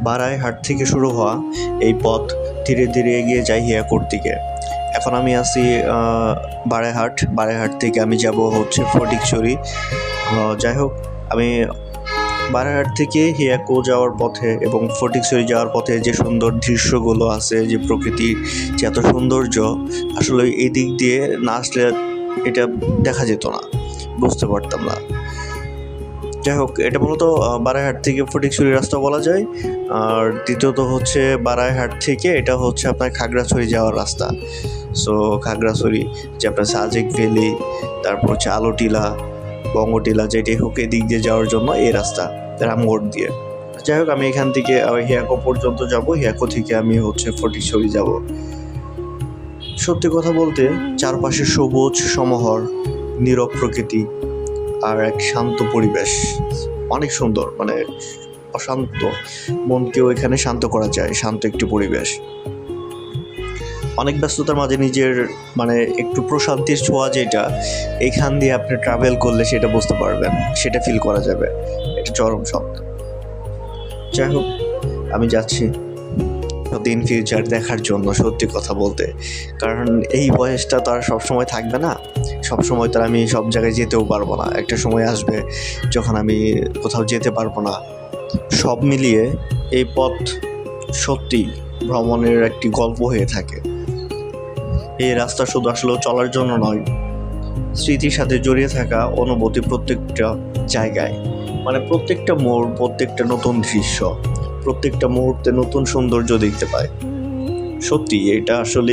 বারাইহাট থেকে শুরু হওয়া এই পথ ধীরে ধীরে এগিয়ে যায় হিয়াকুর দিকে। এখন আমি আছি বারাইহাট থেকে আমি যাব হচ্ছে ফটিকছড়ি। যাই হোক, আমি বারাইহাট থেকে হিয়াকু যাওয়ার পথে এবং ফটিকছড়ি যাওয়ার পথে যে সুন্দর দৃশ্যগুলো আছে, যে প্রকৃতির যে এত সৌন্দর্য, আসলে এই দিক দিয়ে না আসলে এটা দেখা যেত না, বুঝতে পারতাম না। যাই হোক, এটা মূলত বারাইহাট থেকে ফটিকছড়ি রাস্তা বলা যায়। আর দ্বিতীয়ত হচ্ছে বারাইহাট থেকে এটা হচ্ছে আপনার খাগড়াছড়ি যাওয়ার রাস্তা। সো খাগড়াছড়ি যে আপনার সাজেক ভ্যালি, তারপর হচ্ছে আলোটিলা, বঙ্গটিলা, যেটাই হোক এদিক দিয়ে যাওয়ার জন্য এই রাস্তা রামগড় দিয়ে। যাই হোক, আমি এখান থেকে হিয়াকো পর্যন্ত যাব, হিয়াকো থেকে আমি হচ্ছে ফটিকছড়ি যাব। সত্যি কথা বলতে চারপাশে সবুজ সমাহার, নীরব প্রকৃতি আর এক শান্ত পরিবেশ, অনেক সুন্দর, মানে অশান্ত মনকেও এখানে শান্ত করা যায়। শান্ত একটি পরিবেশ, অনেক ব্যস্ততার মাঝে নিজের মানে একটু প্রশান্তির ছোঁয়া, যেটা এখান দিয়ে আপনি ট্রাভেল করলে সেটা বুঝতে পারবেন, সেটা ফিল করা যাবে। এটা চরম শব্দ। যাই হোক, আমি যাচ্ছি দিন ফিউচার দেখার জন্য, সত্যি কথা বলতে। কারণ এই বয়সটা তো আর সবসময় থাকবে না, সবসময় তো আমি সব জায়গায় যেতেও পারবো না। একটা সময় আসবে যখন আমি কোথাও যেতে পারবো না। সব মিলিয়ে এই পথ সত্যি ভ্রমণের একটি গল্প হয়ে থাকে। এই রাস্তা শুধু আসলে চলার জন্য নয়, স্মৃতির সাথে জড়িয়ে থাকা অনুভূতি প্রত্যেকটা জায়গায়, মানে প্রত্যেকটা মোড়, প্রত্যেকটা নতুন দৃশ্য, প্রত্যেকটা মুহূর্তে নতুন সৌন্দর্য দেখতে পায়। সত্যি এটা আসলে